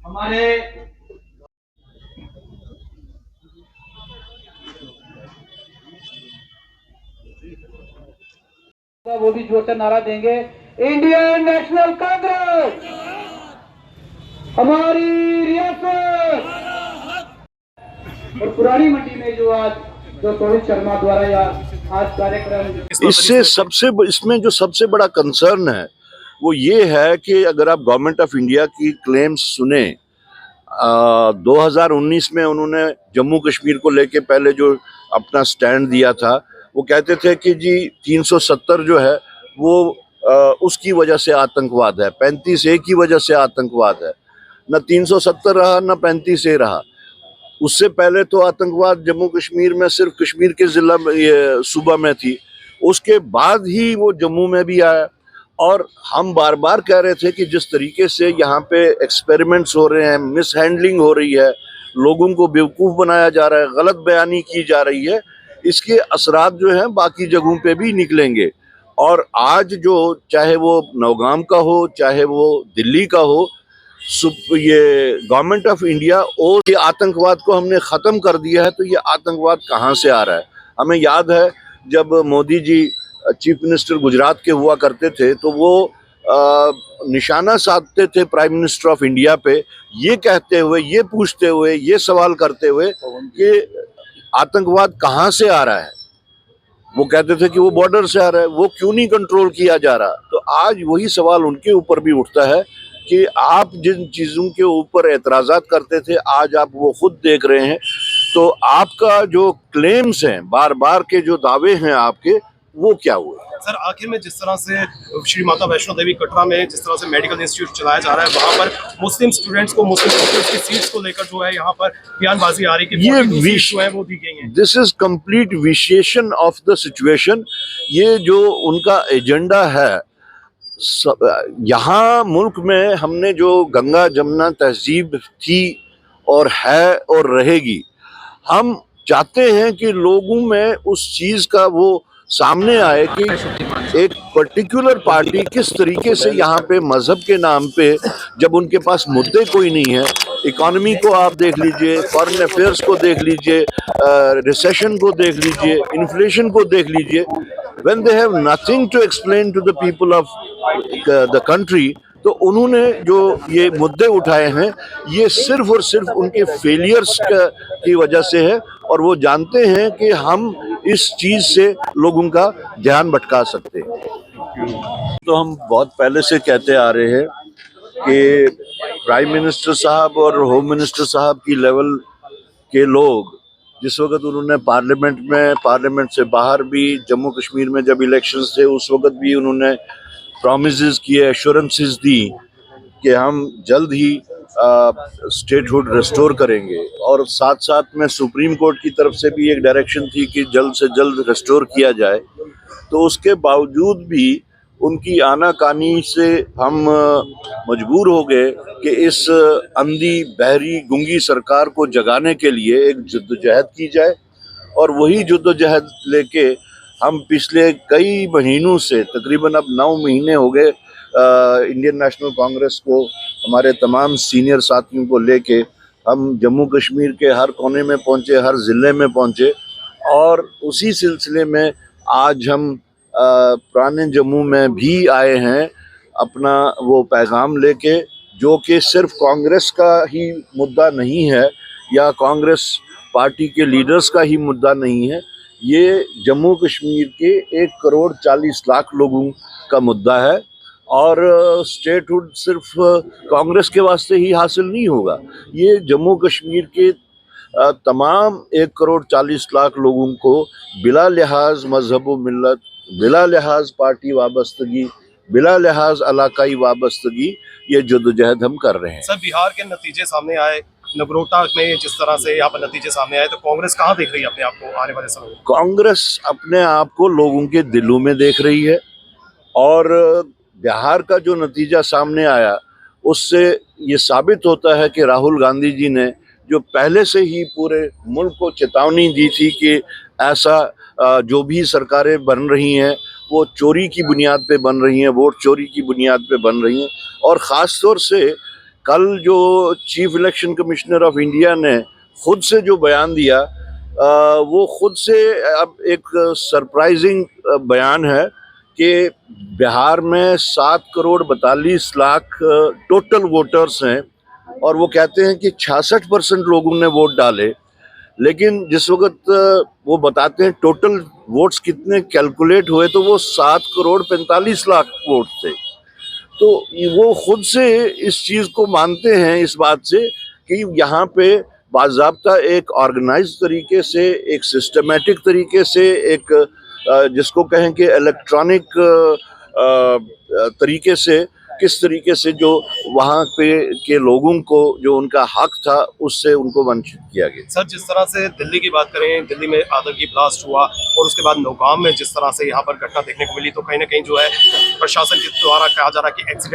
हमारे वो भी जोर से नारा देंगे, इंडियन नेशनल कांग्रेस हमारी रियासत। और पुरानी मंडी में जो आज जो रोहित शर्मा द्वारा या आज कार्यक्रम, इसमें जो सबसे बड़ा कंसर्न है वो ये है कि अगर आप गवर्नमेंट ऑफ इंडिया की क्लेम्स सुने, 2019 में उन्होंने जम्मू कश्मीर को लेके पहले जो अपना स्टैंड दिया था, वो कहते थे कि जी 370 जो है वो उसकी वजह से आतंकवाद है, 35A की वजह से आतंकवाद है। न 370 रहा न 35A रहा। उससे पहले तो आतंकवाद जम्मू कश्मीर में सिर्फ कश्मीर के जिला में, ये सूबा में थी। उसके बाद ही वो जम्मू में भी आया। और हम बार बार कह रहे थे कि जिस तरीके से यहाँ पे एक्सपेरिमेंट्स हो रहे हैं, मिस हैंडलिंग हो रही है, लोगों को बेवकूफ़ बनाया जा रहा है, गलत बयानी की जा रही है, इसके असरात जो हैं बाकी जगहों पे भी निकलेंगे। और आज जो चाहे वो नौगाम का हो, चाहे वो दिल्ली का हो, ये गवर्नमेंट ऑफ इंडिया और ये आतंकवाद को हमने ख़त्म कर दिया है। तो ये आतंकवाद कहाँ से आ रहा है? हमें याद है जब मोदी जी चीफ मिनिस्टर गुजरात के हुआ करते थे तो वो निशाना साधते थे प्राइम मिनिस्टर ऑफ इंडिया पे, ये कहते हुए, ये पूछते हुए, ये सवाल करते हुए कि आतंकवाद कहाँ से आ रहा है। वो कहते थे कि वो बॉर्डर से आ रहा है, वो क्यों नहीं कंट्रोल किया जा रहा। तो आज वही सवाल उनके ऊपर भी उठता है कि आप जिन चीज़ों के ऊपर एतराज़ात करते थे, आज आप वो खुद देख रहे हैं। तो आपका जो क्लेम्स हैं, बार बार के जो दावे हैं आपके, वो क्या हुए? सर, आखिर में जिस तरह से श्री माता वैष्णो देवी कटरा में जिस तरह से मेडिकल इंस्टीट्यूट चलाया जा रहा है, वहाँ पर मुस्लिम स्टूडेंट्स को मुस्लिम स्टूडेंट्स की सीट्स को लेकर जो है यहाँ पर बयानबाजी आ रही है कि जो है वो दी गई है। दिस इज कंप्लीट विशेषण ऑफ द सिचुएशन। ये जो उनका एजेंडा है, यहाँ मुल्क में हमने जो गंगा जमुना तहजीब थी और है और रहेगी, हम चाहते हैं कि लोगों में उस चीज़ का वो सामने आए कि एक पर्टिकुलर पार्टी किस तरीके से यहाँ पे मजहब के नाम पे, जब उनके पास मुद्दे कोई नहीं है, इकोनॉमी को आप देख लीजिए, फॉरेन अफेयर्स को देख लीजिए, रिसेशन को देख लीजिए, इन्फ्लेशन को देख लीजिए, when they have nothing to explain to the people of the country, तो उन्होंने जो ये मुद्दे उठाए हैं, ये सिर्फ और सिर्फ उनके फेलियर्स की वजह से है। और वो जानते हैं कि हम इस चीज़ से लोगों का ध्यान भटका सकते हैं। तो हम बहुत पहले से कहते आ रहे हैं कि प्राइम मिनिस्टर साहब और होम मिनिस्टर साहब की लेवल के लोग, जिस वक्त उन्होंने पार्लियामेंट से बाहर भी, जम्मू कश्मीर में जब इलेक्शंस थे उस वक्त भी उन्होंने प्रॉमिसेस किए, एश्योरेंसेस दी कि हम जल्द ही स्टेटहुड रिस्टोर करेंगे। और साथ साथ में सुप्रीम कोर्ट की तरफ से भी एक डायरेक्शन थी कि जल्द से जल्द रिस्टोर किया जाए। तो उसके बावजूद भी उनकी आनाकानी से हम मजबूर हो गए कि इस अंधी, बहरी, गूंगी सरकार को जगाने के लिए एक जद्दोजहद की जाए। और वही जद्दोजहद लेके हम पिछले कई महीनों से, तकरीबन अब 9 महीने हो गए, इंडियन नेशनल कांग्रेस को, हमारे तमाम सीनियर साथियों को लेके हम जम्मू कश्मीर के हर कोने में पहुँचे, हर ज़िले में पहुँचे। और उसी सिलसिले में आज हम पुराने जम्मू में भी आए हैं अपना वो पैगाम लेके, जो कि सिर्फ कांग्रेस का ही मुद्दा नहीं है या कांग्रेस पार्टी के लीडर्स का ही मुद्दा नहीं है, ये जम्मू कश्मीर के 1 करोड़ 40 लाख लोगों का मुद्दा है। और स्टेटहुड सिर्फ कांग्रेस के वास्ते ही हासिल नहीं होगा, ये जम्मू कश्मीर के तमाम 1 करोड़ 40 लाख लोगों को बिला लिहाज मजहब व मिल्लत, बिला लिहाज पार्टी वाबस्तगी, बिला लिहाज इलाकाई वाबस्तगी, ये जद्दोजहद हम कर रहे हैं। सर, बिहार के नतीजे सामने आए, नगरोटा में जिस तरह से यहाँ पर नतीजे सामने आए, तो कांग्रेस कहाँ देख रही है अपने आप को आने वाले समय में? कांग्रेस अपने आप को लोगों के दिलों में देख रही है। और बिहार का जो नतीजा सामने आया, उससे ये साबित होता है कि राहुल गांधी जी ने, जो पहले से ही पूरे मुल्क को चेतावनी दी थी कि ऐसा जो भी सरकारें बन रही हैं वो चोरी की बुनियाद पे बन रही हैं, वोट चोरी की बुनियाद पे बन रही हैं। और ख़ास तौर से कल जो chief election commissioner of India ने खुद से जो बयान दिया, वो खुद से अब एक सरप्राइजिंग बयान है कि बिहार में 7 करोड़ 42 लाख टोटल वोटर्स हैं और वो कहते हैं कि 66% लोगों ने वोट डाले। लेकिन जिस वक्त वो बताते हैं टोटल वोट्स कितने कैलकुलेट हुए तो वो 7 करोड़ 45 लाख वोट थे। तो वो खुद से इस चीज़ को मानते हैं इस बात से कि यहाँ पे बाज़ाब्ता एक ऑर्गेनाइज तरीके से, एक सिस्टमेटिक तरीके से, एक जिसको कहें कि इलेक्ट्रॉनिक तरीके से किस तरीके से जो वहाँ पे के लोगों को जो उनका हक था उससे उनको वंचित किया गया। सर, जिस तरह से दिल्ली की बात करें, दिल्ली में आतंकी ब्लास्ट हुआ और उसके बाद नौगाम में जिस तरह से यहाँ पर घटना देखने को मिली, तो कहीं ना कहीं जो है प्रशासन के द्वारा कहा जा रहा है कि एक्सीडेंट